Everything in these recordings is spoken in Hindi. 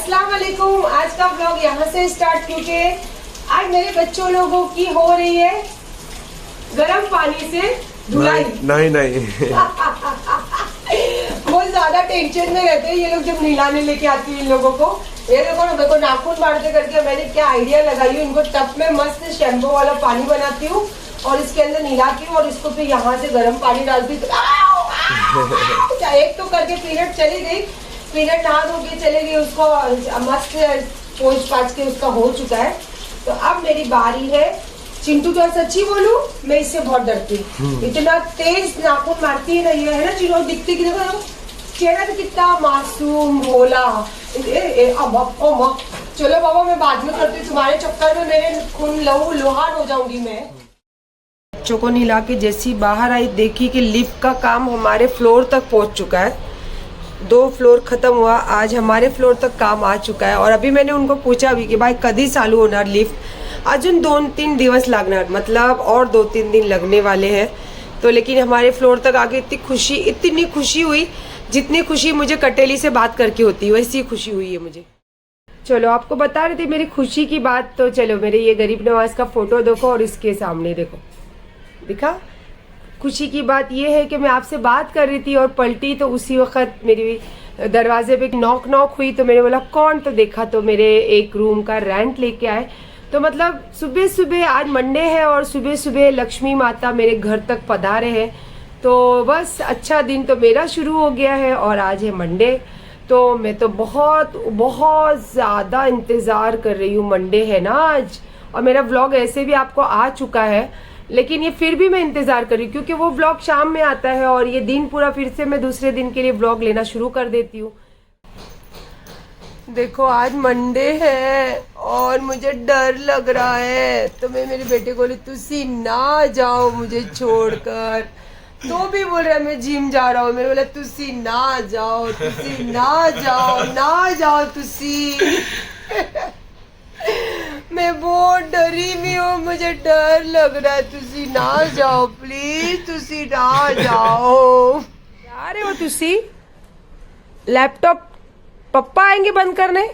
अस्सलाम वालेकुम। आज का व्लॉग यहाँ से स्टार्ट क्योंकि आज मेरे बच्चों लोगों की हो रही है गर्म पानी से धुलाई। नहीं बहुत ज्यादा टेंशन में रहते हैं ये लोग जब नहलाने लेके आती है इन लोगों को। ये देखो ना, मेरे को नाखून मारते करके मैंने क्या आइडिया लगाई हूँ। इनको टब में मस्त शैम्पू वाला पानी बनाती हूँ और इसके अंदर नहलाती हूँ और इसको फिर यहाँ से गर्म पानी डालती हूँ। एक तो करके पीरियड चली गई, पीरियड नहा धो के चले गई, उसको मस्त पोंछ पाछ के उसका हो चुका है। तो अब मेरी बारी है। चिंटू तो सच्ची बोलूं, मैं इससे बहुत डरती हूँ। इतना तेज नाखून मारती है ना ये, है ना चिनो, दिखती कि देखो चेहरा तो कितना मासूम भोला। चलो बाबा मैं बाद में करती हूँ, तुम्हारे चक्कर में मेरे खून लहू लोहार हो जाऊंगी मैं। बच्चों को नहला के जैसी बाहर आई देखी कि लिफ्ट का काम हमारे फ्लोर तक पहुंच चुका है। 2 फ्लोर खत्म हुआ, आज हमारे फ्लोर तक काम आ चुका है। और अभी मैंने उनको पूछा भी कि भाई कभी चालू होना लिफ्ट। अजून 2-3 दिवस लगना, मतलब और 2-3 दिन लगने वाले हैं। तो लेकिन हमारे फ्लोर तक आके इतनी खुशी हुई जितनी खुशी मुझे कटेली से बात करके होती है, वैसी खुशी हुई है मुझे। चलो आपको बता रही थी मेरी खुशी की बात। तो चलो मेरे ये गरीब नवाज का फोटो देखो और इसके सामने देखो, दिखा। खुशी की बात ये है कि मैं आपसे बात कर रही थी और पलटी तो उसी वक्त मेरी दरवाजे पे नॉक हुई। तो मैंने बोला कौन, तो देखा तो मेरे एक रूम का रेंट लेके आए। तो मतलब सुबह सुबह, आज मंडे है और सुबह सुबह लक्ष्मी माता मेरे घर तक पधारे हैं। तो बस अच्छा दिन तो मेरा शुरू हो गया है और आज है मंडे। तो मैं तो बहुत ज़्यादा इंतज़ार कर रही हूँ। मंडे है ना आज, और मेरा व्लॉग ऐसे भी आपको आ चुका है, लेकिन ये फिर भी मैं इंतज़ार कर रही हूँ क्योंकि वो व्लॉग शाम में आता है और ये दिन पूरा फिर से मैं दूसरे दिन के लिए व्लॉग लेना शुरू कर देती हूँ। देखो आज मंडे है और मुझे डर लग रहा है। तो मैं मेरे बेटे को बोली तुसी ना जाओ मुझे छोड़कर, तो भी बोल रहा है मैं जिम जा रहा हूँ। मैंने बोला तुसी ना जाओ ना जाओ तुसी। मैं बहुत डरी भी हूँ, मुझे डर लग रहा है। तुसी ना जाओ प्लीज, तुसी ना जाओ। जा रहे हो तुसी? लैपटॉप पप्पा आएंगे बंद करने।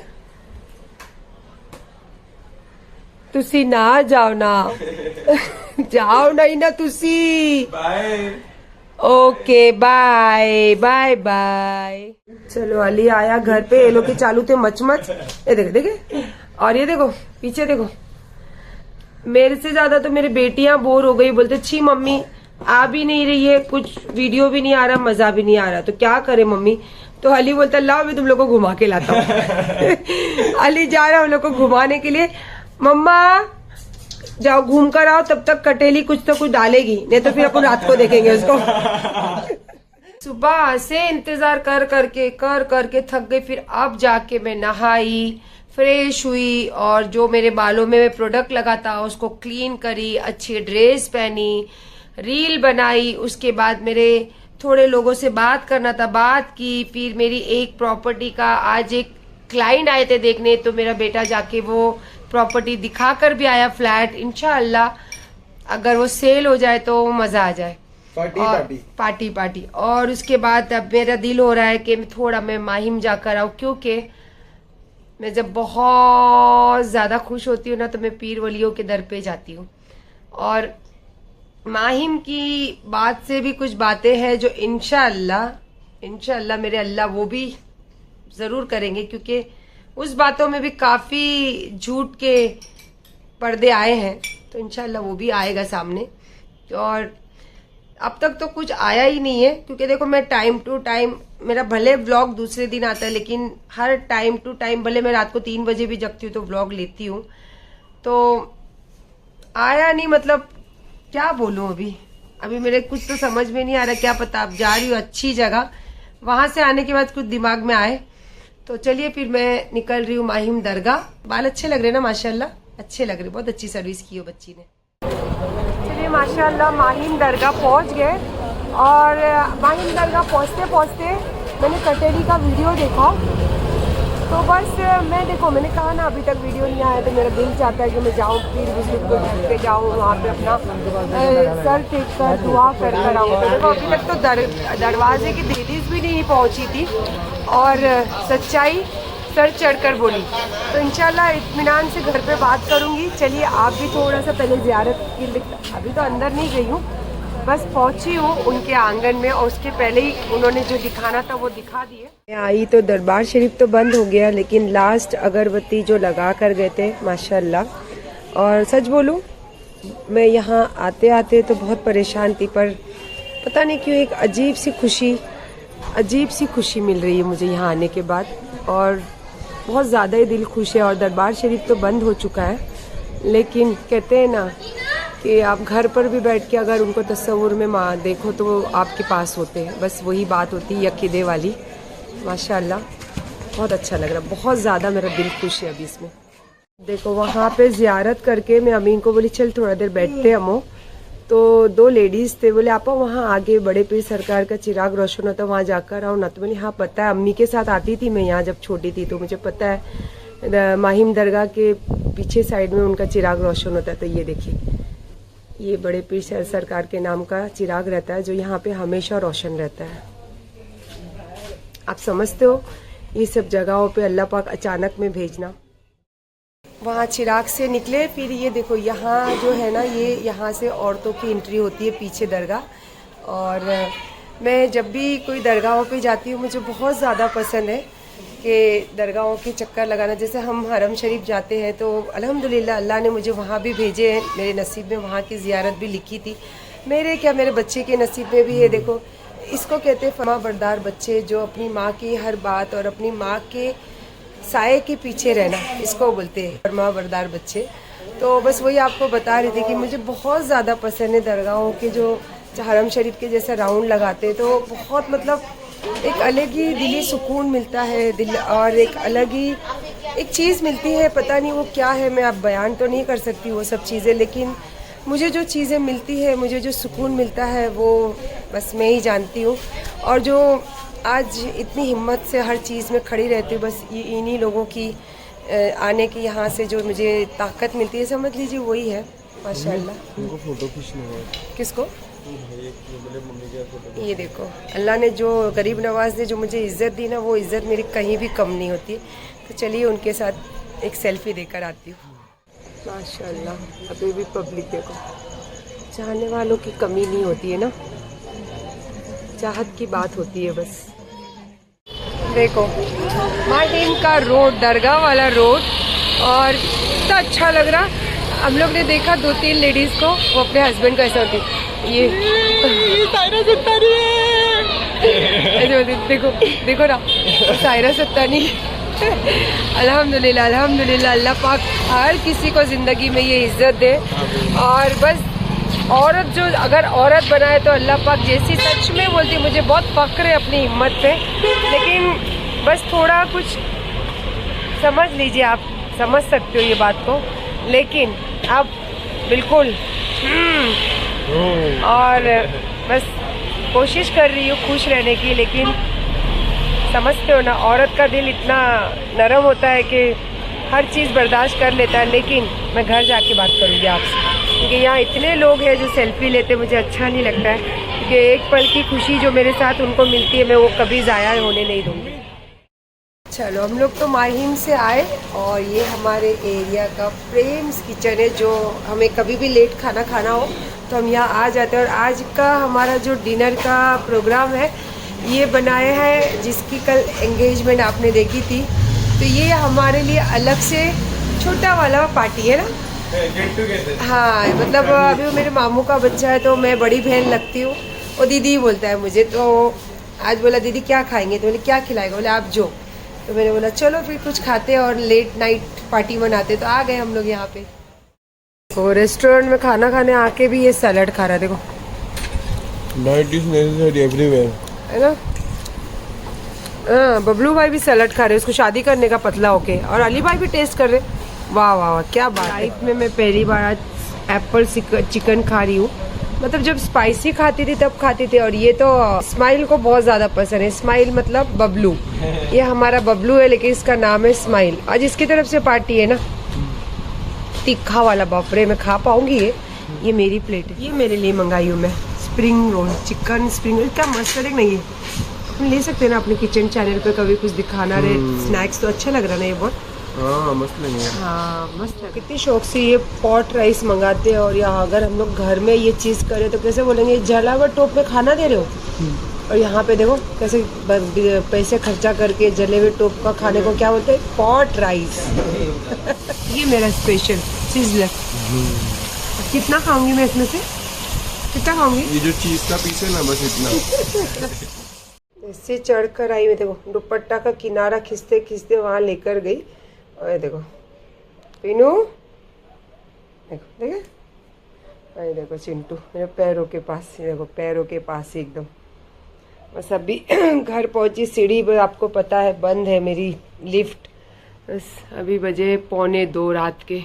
तुसी ना जाओ ना। जाओ नहीं ना तुसी। Bye. Okay bye bye bye. चलो अली आया घर पे, ये लोग के चालू थे मचमच। ये देखे और ये देखो पीछे देखो। मेरे से ज्यादा तो मेरी बेटियां बोर हो गई, बोलते छी मम्मी आ भी नहीं रही है, कुछ वीडियो भी नहीं आ रहा, मजा भी नहीं आ रहा, तो क्या करे मम्मी। तो अली बोलता लाओ मैं तुम लोग को घुमा के लाता हूँ। अली जा रहा है हम लोग को घुमाने के लिए। मम्मा जाओ घूम कर आओ, तब तक कटेली कुछ तो कुछ डालेगी, नहीं तो फिर अपन रात को देखेंगे उसको। सुबह से इंतजार कर करके थक गई। फिर अब जाके मैं नहाई, फ्रेश हुई और जो मेरे बालों में मैं प्रोडक्ट लगाता उसको क्लीन करी, अच्छी ड्रेस पहनी, रील बनाई। उसके बाद मेरे थोड़े लोगों से बात करना था, बात की। फिर मेरी एक प्रॉपर्टी का आज एक क्लाइंट आए थे देखने, तो मेरा बेटा जाके वो प्रॉपर्टी दिखा कर भी आया, फ्लैट। इंशाल्लाह अगर वो सेल हो जाए तो मजा आ जाए, पार्टी। और उसके बाद अब मेरा दिल हो रहा है कि मैं माहिम जाकर आऊँ, क्योंकि मैं जब बहुत ज्यादा खुश होती हूँ ना तो मैं पीर वलियों के दर पे जाती हूँ। और माहिम की बात से भी कुछ बातें हैं जो इंशाल्लाह मेरे अल्लाह वो भी जरूर करेंगे, क्योंकि उस बातों में भी काफी झूठ के पर्दे आए हैं, तो इंशाल्लाह वो भी आएगा सामने। और अब तक तो कुछ आया ही नहीं है, क्योंकि देखो मैं टाइम टू टाइम, मेरा भले व्लॉग दूसरे दिन आता है लेकिन हर टाइम टू टाइम, भले मैं रात को 3 बजे भी जगती हूँ तो व्लॉग लेती हूँ, तो आया नहीं। मतलब क्या बोलूं, अभी मेरे कुछ तो समझ में नहीं आ रहा। क्या पता, अब जा रही हूँ अच्छी जगह, वहां से आने के बाद कुछ दिमाग में आए। तो चलिए फिर मैं निकल रही हूँ माहिम दरगाह। बाल अच्छे लग रहे ना माशाल्लाह, अच्छे लग रहे, बहुत अच्छी सर्विस की हो बच्ची ने। चलिए माशाल्लाह माहिम दरगाह पहुंच गए। और माहिम दरगाह पहुंचते मैंने कटेली का वीडियो देखा। तो बस मैंने कहा ना अभी तक वीडियो नहीं आया, तो मेरा दिल चाहता है कि मैं जाऊँ पीर बुजुर्ग को घर पे जाऊँ, वहाँ पे अपना सर टेक कर दुआ कर आऊँ। तो देखो अभी तक तो दरवाजे की दहलीज भी नहीं पहुँची थी। और सर चढ़कर बोली। तो इंशाल्लाह इत्मीनान से घर पे बात करूँगी। चलिए आप भी थोड़ा सा पहले ज़ियारत की, अभी तो अंदर नहीं गई हूँ, बस पहुँची हूँ उनके आंगन में और उसके पहले ही उन्होंने जो दिखाना था वो दिखा दिए। आई तो दरबार शरीफ तो बंद हो गया, लेकिन लास्ट अगरबत्ती जो लगा कर गए थे माशाल्लाह। और सच बोलूँ मैं यहाँ आते आते तो बहुत परेशान थी, पर पता नहीं क्यों एक अजीब सी खुशी मिल रही है मुझे यहाँ आने के बाद, और बहुत ज़्यादा ही दिल खुश है। और दरबार शरीफ तो बंद हो चुका है, लेकिन कहते हैं ना कि आप घर पर भी बैठ के अगर उनको तस्वुर में माँ देखो तो वो आपके पास होते हैं, बस वही बात होती है यकीदे वाली। माशाल्लाह बहुत अच्छा लग रहा है, बहुत ज़्यादा मेरा दिल खुश है अभी इसमें। देखो वहाँ पे ज़ियारत करके मैं अमीन को बोली चल थोड़ा देर बैठते अमो, तो 2 लेडीज़ थे, बोले आपा वहाँ आगे बड़े पीर सरकार का चिराग रोशन होता है, वहाँ जाकर आओ ना। तो मैंने हाँ पता है, अम्मी के साथ आती थी मैं यहाँ जब छोटी थी, तो मुझे पता है माहिम दरगाह के पीछे साइड में उनका चिराग रोशन होता है। तो ये देखिए, ये बड़े पीर सरकार के नाम का चिराग रहता है जो यहाँ पे हमेशा रोशन रहता है। आप समझते हो ये सब जगहों पे अल्लाह पाक अचानक में भेजना। वहाँ चिराग से निकले, फिर ये देखो यहाँ जो है ना, ये यहाँ से औरतों की एंट्री होती है पीछे दरगाह। और मैं जब भी कोई दरगाहों पे जाती हूँ मुझे बहुत ज़्यादा पसंद है कि दरगाहों के चक्कर लगाना। जैसे हम हरम शरीफ जाते हैं तो अल्हम्दुलिल्लाह अल्लाह ने मुझे वहाँ भी भेजे हैं, मेरे नसीब में वहाँ की ज़ियारत भी लिखी थी। मेरे बच्चे के नसीब में भी है। देखो इसको कहते हैं फरमा बरदार बच्चे, जो अपनी माँ की हर बात और अपनी माँ के साये के पीछे रहना, इसको बोलते हैं फरमा बरदार बच्चे। तो बस वही आपको बता रही थी कि मुझे बहुत ज़्यादा पसंद है दरगाहों के जो हरम शरीफ के जैसे राउंड लगाते, तो बहुत मतलब एक अलग ही दिली सुकून मिलता है दिल, और एक अलग ही एक चीज़ मिलती है, पता नहीं वो क्या है, मैं अब बयान तो नहीं कर सकती वो सब चीज़ें, लेकिन मुझे जो चीज़ें मिलती है, मुझे जो सुकून मिलता है वो बस मैं ही जानती हूँ। और जो आज इतनी हिम्मत से हर चीज़ में खड़ी रहती हूँ, बस इन्हीं लोगों की आने की यहाँ से जो मुझे ताकत मिलती है, समझ लीजिए वही है माशाल्लाह। उनको फोटो खींचना है। किसको? ये देखो अल्लाह ने जो गरीब नवाज ने जो मुझे इज़्ज़त दी ना, वो इज़्ज़त मेरी कहीं भी कम नहीं होती। तो चलिए उनके साथ एक सेल्फी देकर आती हूँ। माशाल्लाह अभी भी पब्लिक देखो, चाहने वालों की कमी नहीं होती है ना, चाहत की बात होती है बस। देखो मार्टिन का रोड, दरगाह वाला रोड, और इतना अच्छा लग रहा। हम लोग ने देखा 2-3 लेडीज को, वो अपने हस्बैंड को ऐसा होती, ये सायरा सत्तानी है, देखो देखो ना सायरा सत्तानी। अल्हम्दुलिल्लाह अल्हम्दुलिल्लाह, अल्लाह पाक हर किसी को ज़िंदगी में ये इज़्ज़त दे। और बस औरत जो अगर औरत बनाए तो अल्लाह पाक जैसी, सच में बोलती मुझे बहुत फ़ख्र है अपनी हिम्मत पे, लेकिन बस थोड़ा कुछ समझ लीजिए, आप समझ सकते हो ये बात को, लेकिन अब बिल्कुल और बस कोशिश कर रही हूँ खुश रहने की, लेकिन समझते हो ना औरत का दिल इतना नरम होता है कि हर चीज़ बर्दाश्त कर लेता है। लेकिन मैं घर जाके बात करूँगी आपसे, क्योंकि यहाँ इतने लोग हैं जो सेल्फी लेते, मुझे अच्छा नहीं लगता है, क्योंकि एक पल की खुशी जो मेरे साथ उनको मिलती है मैं वो कभी ज़ाया होने नहीं दूँगी। चलो हम लोग तो माहिम से आए, और ये हमारे एरिया का प्रेम्स किचन है, जो हमें कभी भी लेट खाना खाना हो तो हम यहाँ आ जाते हैं। और आज का हमारा जो डिनर का प्रोग्राम है, ये बनाए हैं जिसकी कल एंगेजमेंट आपने देखी थी, तो ये हमारे लिए अलग से छोटा वाला पार्टी है ना, हाँ मतलब अभी वो मेरे मामू का बच्चा है तो मैं बड़ी बहन लगती हूँ, वो दीदी ही बोलता है मुझे। तो आज बोला दीदी क्या खाएंगे, तो बोले क्या खिलाएगा, बोले आप जो। तो मैंने बोला चलो फिर कुछ खाते और लेट नाइट पार्टी मनाते। तो आ गए हम लोग यहाँ पे। तो रेस्टोरेंट में खाना खाने आके भी ये सैलड खा रहा है, देखो डाइट इज नेसेसरी एवरीवेयर, है ना। हाँ बबलू भाई भी सैलड खा रहे, उसको शादी करने का पतला होके, और अली भाई भी टेस्ट कर रहे। वाह वाह वाह क्या बात। लाइफ में मैं पहली बार आज एप्पल चिकन खा रही हूँ, मतलब जब स्पाइसी खाती थी तब खाती थी। और ये तो स्माइल को बहुत ज़्यादा पसंद है, स्माइल मतलब बबलू, ये हमारा बबलू है लेकिन इसका नाम है स्माइल। आज इसकी तरफ से पार्टी है ना, तीखा वाला। बापरे मैं खा पाऊंगी ये मेरी प्लेट है, ये मेरे लिए मंगाई हूँ मैं। Spring roll, chicken spring roll, क्या मस्त है नहीं है। हम ले सकते हैं ना अपने किचन चैनल पे कभी कुछ दिखाना रहे। स्नैक्स तो अच्छा लग रहा है ना ये बहुत। हाँ मस्त लगेगा। हाँ मस्त है। कितनी शौक से ये पॉट राइस मंगाते हैं और यहाँ अगर हम लोग घर में ये चीज़ करें तो कैसे बोलेंगे जला हुआ टोप में खाना दे रहे हो। और यहाँ पे देखो कैसे पैसे खर्चा करके जले हुए टोप का खाने को क्या बोलते हैं, पॉट राइस। ये मेरा स्पेशल सिजलर। कितना खाऊंगी मैं इसमें से, कितना खाऊंगी? ये जो चीज का पीस है ना बस इतना। इससे चढ़ कर आई, मैं देखो दुपट्टा का किनारा खींचते खींचते वहाँ लेकर गई। और ये देखो पीनू, देखो देखे, अरे देखो चिंटू मेरे पैरों के पास, ये देखो पैरों के पास ही एकदम। बस अभी घर पहुंची, सीढ़ी पर आपको पता है बंद है मेरी लिफ्ट। बस अभी बजे 1:45 रात के।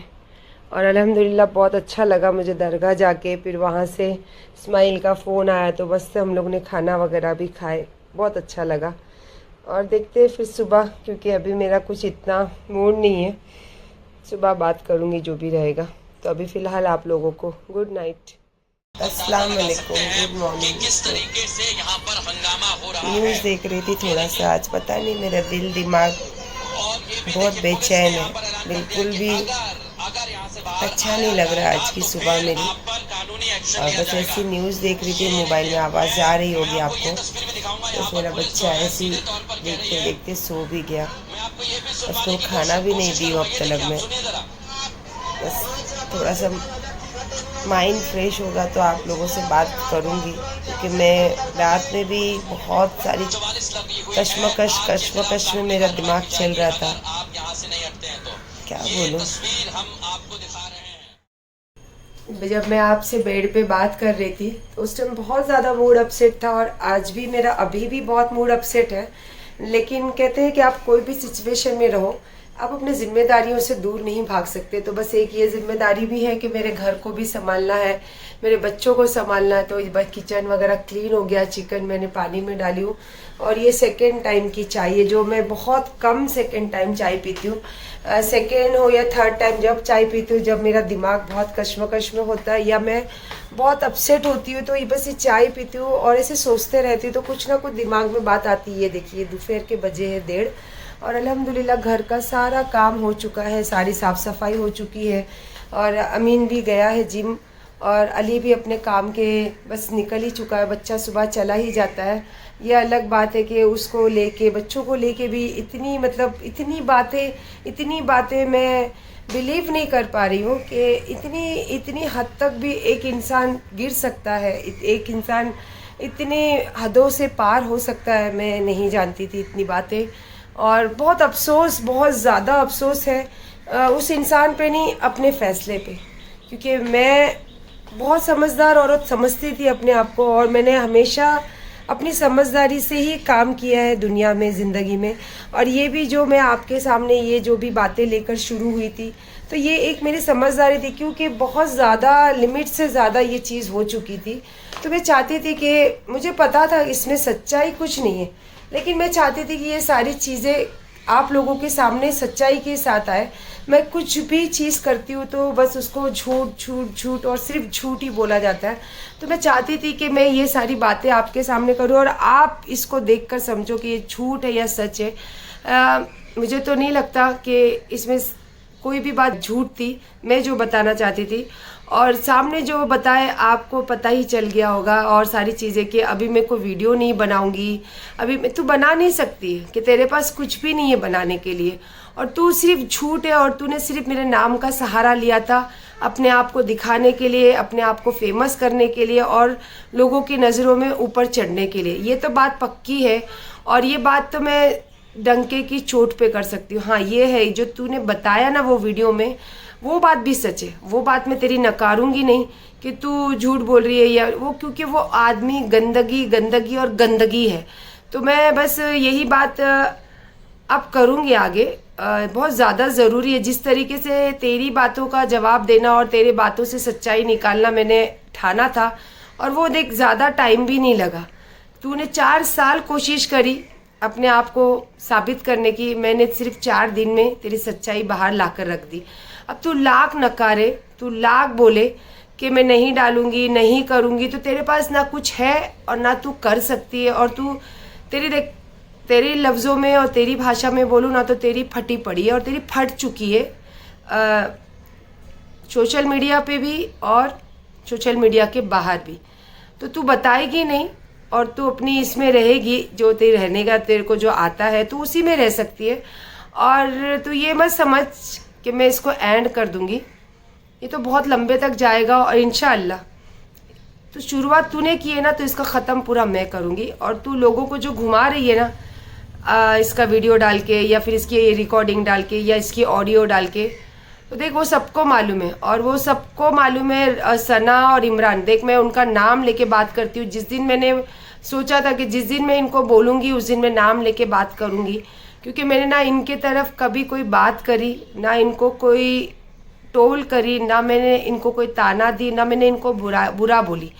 और अल्हम्दुलिल्लाह बहुत अच्छा लगा मुझे दरगाह जाके। फिर वहाँ से इस्माइल का फ़ोन आया तो बस से हम लोग ने खाना वगैरह भी खाए, बहुत अच्छा लगा। और देखते हैं फिर सुबह, क्योंकि अभी मेरा कुछ इतना मूड नहीं है, सुबह बात करूँगी जो भी रहेगा। तो अभी फ़िलहाल आप लोगों को गुड नाइट, अस्सलाम वालेकुम, गुड मॉर्निंग। न्यूज़ देख रही थी थोड़ा सा, आज पता नहीं मेरा दिल दिमाग बहुत बेचैन है, बिल्कुल भी अच्छा नहीं लग रहा आज की सुबह मेरी। और बस ऐसी न्यूज़ देख रही थी, मोबाइल में आवाज़ आ रही होगी आपको। बस मेरा बच्चा ऐसी देखते देखते सो भी गया, उसको खाना भी नहीं दी अब तक मैं। बस थोड़ा सा माइंड फ्रेश होगा तो आप लोगों से बात करूंगी, क्योंकि मैं रात में भी बहुत सारी कश्मकश में मेरा दिमाग चल रहा था, क्या बोलूं। जब मैं आपसे बेड पे बात कर रही थी तो उस टाइम बहुत ज़्यादा मूड अपसेट था, और आज भी मेरा अभी भी बहुत मूड अपसेट है। लेकिन कहते हैं कि आप कोई भी सिचुएशन में रहो, आप अपने जिम्मेदारियों से दूर नहीं भाग सकते। तो बस एक ये जिम्मेदारी भी है कि मेरे घर को भी संभालना है, मेरे बच्चों को संभालना है। तो बस किचन वगैरह क्लीन हो गया, चिकन मैंने पानी में डाली हूँ। और ये सेकेंड टाइम की चाय है, जो मैं बहुत कम सेकेंड टाइम चाय पीती हूँ। सेकेंड हो या थर्ड टाइम जब चाय पीती हूँ, जब मेरा दिमाग बहुत कश्मकश में होता है या मैं बहुत अपसेट होती हूँ, तो ये बस ये चाय पीती हूँ और ऐसे सोचते रहती हूँ, तो कुछ ना कुछ दिमाग में बात आती है। ये देखिए दोपहर के बजे हैं 1:30 और अल्हम्दुलिल्लाह घर का सारा काम हो चुका है, सारी साफ़ सफाई हो चुकी है। और अमीन भी गया है जिम, और अली भी अपने काम के बस निकल ही चुका है। बच्चा सुबह चला ही जाता है। ये अलग बात है कि उसको लेके, बच्चों को लेके भी इतनी बातें मैं बिलीव नहीं कर पा रही हूँ कि इतनी हद तक भी एक इंसान गिर सकता है, एक इंसान इतने हदों से पार हो सकता है। मैं नहीं जानती थी इतनी बातें, और बहुत अफसोस, बहुत ज़्यादा अफसोस है उस इंसान पे नहीं, अपने फ़ैसले पे। क्योंकि मैं बहुत समझदार औरत समझती थी अपने आप को, और मैंने हमेशा अपनी समझदारी से ही काम किया है दुनिया में, ज़िंदगी में। और ये भी जो मैं आपके सामने ये जो भी बातें लेकर शुरू हुई थी, तो ये एक मेरी समझदारी थी, क्योंकि बहुत ज़्यादा लिमिट से ज़्यादा ये चीज़ हो चुकी थी। तो मैं चाहती थी कि, मुझे पता था इसमें सच्चाई कुछ नहीं है, लेकिन मैं चाहती थी कि ये सारी चीज़ें आप लोगों के सामने सच्चाई के साथ आए। मैं कुछ भी चीज़ करती हूँ तो बस उसको झूठ और सिर्फ झूठ ही बोला जाता है। तो मैं चाहती थी कि मैं ये सारी बातें आपके सामने करूँ और आप इसको देखकर समझो कि ये झूठ है या सच है। मुझे तो नहीं लगता कि इसमें कोई भी बात झूठ थी, मैं जो बताना चाहती थी। और सामने जो बताए आपको पता ही चल गया होगा, और सारी चीज़ें कि अभी मैं कोई वीडियो नहीं बनाऊंगी, अभी मैं, तू बना नहीं सकती कि तेरे पास कुछ भी नहीं है बनाने के लिए, और तू सिर्फ झूठ है, और तूने सिर्फ मेरे नाम का सहारा लिया था अपने आप को दिखाने के लिए, अपने आप को फेमस करने के लिए, और लोगों की नज़रों में ऊपर चढ़ने के लिए। ये तो बात पक्की है, और ये बात तो मैं डंके की चोट पे कर सकती हूँ। हाँ ये है, जो तूने बताया ना वो वीडियो में, वो बात भी सच है, वो बात मैं तेरी नकारूंगी नहीं कि तू झूठ बोल रही है या वो, क्योंकि वो आदमी गंदगी और गंदगी है। तो मैं बस यही बात अब करूँगी आगे, बहुत ज़्यादा ज़रूरी है। जिस तरीके से तेरी बातों का जवाब देना और तेरे बातों से सच्चाई निकालना मैंने ठाना था, और वो देख ज़्यादा टाइम भी नहीं लगा। तूने 4 साल कोशिश करी अपने आप को साबित करने की, मैंने सिर्फ 4 दिन में तेरी सच्चाई बाहर ला कर रख दी। अब तू लाख नकारे, तू लाख बोले कि मैं नहीं डालूंगी, नहीं करूंगी, तो तेरे पास ना कुछ है और ना तू कर सकती है, और तू तेरी देख, तेरी लफ्ज़ों में और तेरी भाषा में बोलूँ ना तो तेरी फटी पड़ी है और तेरी फट चुकी है, सोशल मीडिया पे भी और सोशल मीडिया के बाहर भी। तो तू बताएगी नहीं और तू अपनी इसमें रहेगी, जो तेरे रहने का तेरे को जो आता है तू उसी में रह सकती है। और तू ये मत समझ कि मैं इसको एंड कर दूंगी, ये तो बहुत लंबे तक जाएगा। और इंशाअल्लाह तो शुरुआत तूने की है ना, तो इसका ख़त्म पूरा मैं करूँगी। और तू लोगों को जो घुमा रही है ना इसका वीडियो डाल के या फिर इसकी रिकॉर्डिंग डाल के या इसकी ऑडियो डाल के, तो देख वो सबको मालूम है। और वो सबको मालूम है सना और इमरान, देख मैं उनका नाम लेके बात करती हूँ। जिस दिन मैंने सोचा था कि जिस दिन मैं इनको बोलूँगी उस दिन मैं नाम लेके बात करूँगी, क्योंकि मैंने ना इनके तरफ कभी कोई बात करी, ना इनको कोई टोल करी, ना मैंने इनको कोई ताना दी, ना मैंने इनको बुरा बोली।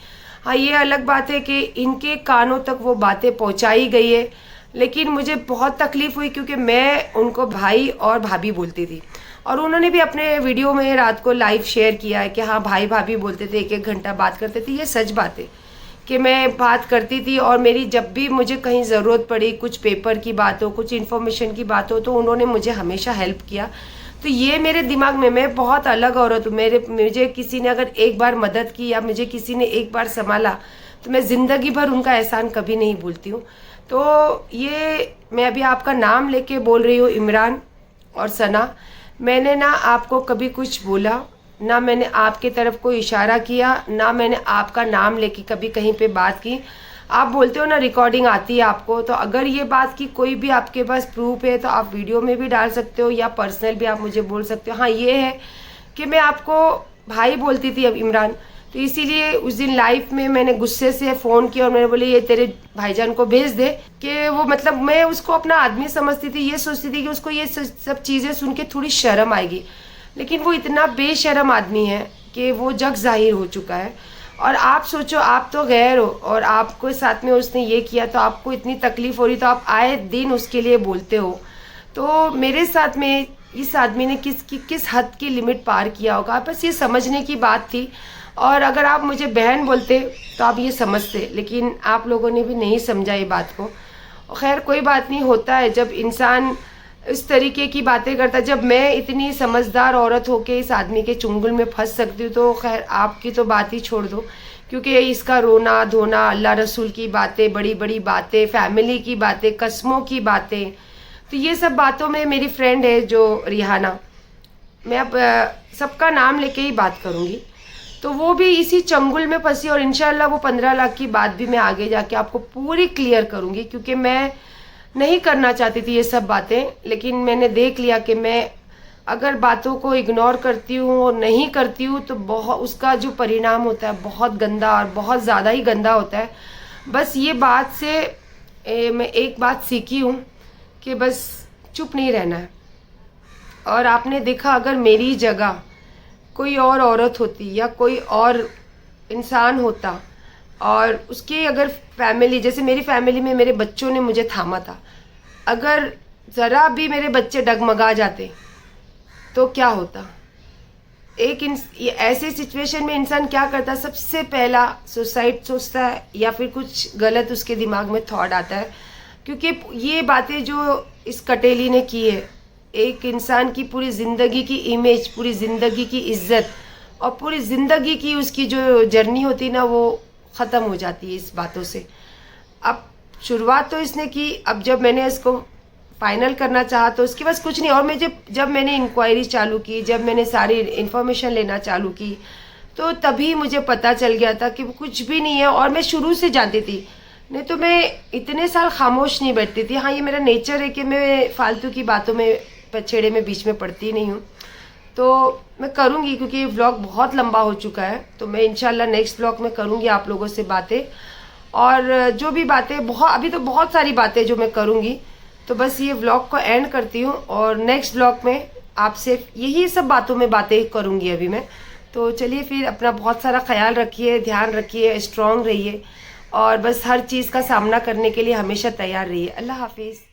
हाँ, ये अलग बात है कि इनके कानों तक वो बातें पहुँचाई गई है, लेकिन मुझे बहुत तकलीफ़ हुई क्योंकि मैं उनको भाई और भाभी बोलती थी। और उन्होंने भी अपने वीडियो में रात को लाइव शेयर किया है कि हाँ भाई भाभी बोलते थे, 1-1 घंटा बात करते थे। ये सच बात है कि मैं बात करती थी, और मेरी जब भी मुझे कहीं ज़रूरत पड़ी, कुछ पेपर की बात हो, कुछ इन्फॉर्मेशन की बात हो, तो उन्होंने मुझे हमेशा हेल्प किया। तो ये मेरे दिमाग में, मैं बहुत अलग औरत हूँ। मुझे किसी ने अगर एक बार मदद की या मुझे किसी ने एक बार संभाला तो मैं ज़िंदगी भर उनका एहसान कभी नहीं भूलती हूँ। तो ये मैं अभी आपका नाम लेके बोल रही हूँ, इमरान और सना। मैंने ना आपको कभी कुछ बोला, ना मैंने आपके तरफ कोई इशारा किया, ना मैंने आपका नाम लेके कभी कहीं पे बात की। आप बोलते हो ना रिकॉर्डिंग आती है आपको, तो अगर ये बात की कोई भी आपके पास प्रूफ है तो आप वीडियो में भी डाल सकते हो या पर्सनल भी आप मुझे बोल सकते हो। हाँ, ये है कि मैं आपको भाई बोलती थी अब इमरान, तो इसीलिए उस दिन लाइव में मैंने गुस्से से फ़ोन किया और मैंने बोली ये तेरे भाईजान को भेज दे, कि वो मतलब मैं उसको अपना आदमी समझती थी। ये सोचती थी कि उसको ये सब चीज़ें सुन के थोड़ी शर्म आएगी, लेकिन वो इतना बेशर्म आदमी है कि वो जग जाहिर हो चुका है। और आप सोचो, आप तो गैर हो और आपको साथ में उसने ये किया, तो आपको इतनी तकलीफ़ हो रही, तो आप आए दिन उसके लिए बोलते हो। तो मेरे साथ में इस आदमी ने किस हद की लिमिट पार किया होगा, बस ये समझने की बात थी। और अगर आप मुझे बहन बोलते तो आप ये समझते, लेकिन आप लोगों ने भी नहीं समझा ये बात को। खैर कोई बात नहीं, होता है जब इंसान इस तरीके की बातें करता है। जब मैं इतनी समझदार औरत होके इस आदमी के चुंगल में फंस सकती हूँ, तो खैर आपकी तो बात ही छोड़ दो, क्योंकि इसका रोना धोना, अल्लाह रसूल की बातें, बड़ी बड़ी बातें, फैमिली की बातें, कस्मों की बातें, तो ये सब बातों में मेरी फ्रेंड है जो रिहाना, मैं अब सबका नाम लेके ही बात करूँगी, तो वो भी इसी चंगुल में फंसी। और इंशाल्लाह वो 15 लाख की बात भी मैं आगे जाके आपको पूरी क्लियर करूँगी, क्योंकि मैं नहीं करना चाहती थी ये सब बातें, लेकिन मैंने देख लिया कि मैं अगर बातों को इग्नोर करती हूँ और नहीं करती हूँ तो बहुत उसका जो परिणाम होता है बहुत गंदा और बहुत ज़्यादा ही गंदा होता है। बस ये बात से मैं एक बात सीखी हूँ कि बस चुप नहीं रहना है। और आपने देखा, अगर मेरी जगह कोई और औरत होती या कोई और इंसान होता और उसकी अगर फैमिली, जैसे मेरी फैमिली में मेरे बच्चों ने मुझे थामा था, अगर ज़रा भी मेरे बच्चे डगमगा जाते तो क्या होता। ऐसे सिचुएशन में इंसान क्या करता, सबसे पहला सुसाइड सोचता है या फिर कुछ गलत उसके दिमाग में थॉट आता है। क्योंकि ये बातें जो इस कटेली ने की है, एक इंसान की पूरी ज़िंदगी की इमेज, पूरी ज़िंदगी की इज्जत और पूरी ज़िंदगी की उसकी जो जर्नी होती ना, वो ख़त्म हो जाती है इस बातों से। अब शुरुआत तो इसने की, अब जब मैंने इसको फाइनल करना चाहा तो उसके पास कुछ नहीं। और मैं जब मैंने इंक्वायरी चालू की, जब मैंने सारी इन्फॉर्मेशन लेना चालू की, तो तभी मुझे पता चल गया था कि कुछ भी नहीं है। और मैं शुरू से जानती थी, नहीं तो मैं इतने साल खामोश नहीं बैठती थी। हाँ, ये मेरा नेचर है कि मैं फालतू की बातों में, पछेड़े में बीच में पड़ती नहीं हूँ। तो मैं करूँगी, क्योंकि ये व्लॉग बहुत लंबा हो चुका है, तो मैं इंशाल्लाह नेक्स्ट व्लॉग में करूँगी आप लोगों से बातें। और जो भी बातें अभी तो बहुत सारी बातें जो मैं करूँगी, तो बस ये व्लॉग को एंड करती हूँ और नेक्स्ट व्लॉग में आपसे यही सब बातों में बातें करूँगी अभी मैं। तो चलिए फिर, अपना बहुत सारा ख्याल रखिए, ध्यान रखिए, स्ट्रॉन्ग रहिए और बस हर चीज़ का सामना करने के लिए हमेशा तैयार रहिए। अल्लाह हाफिज़।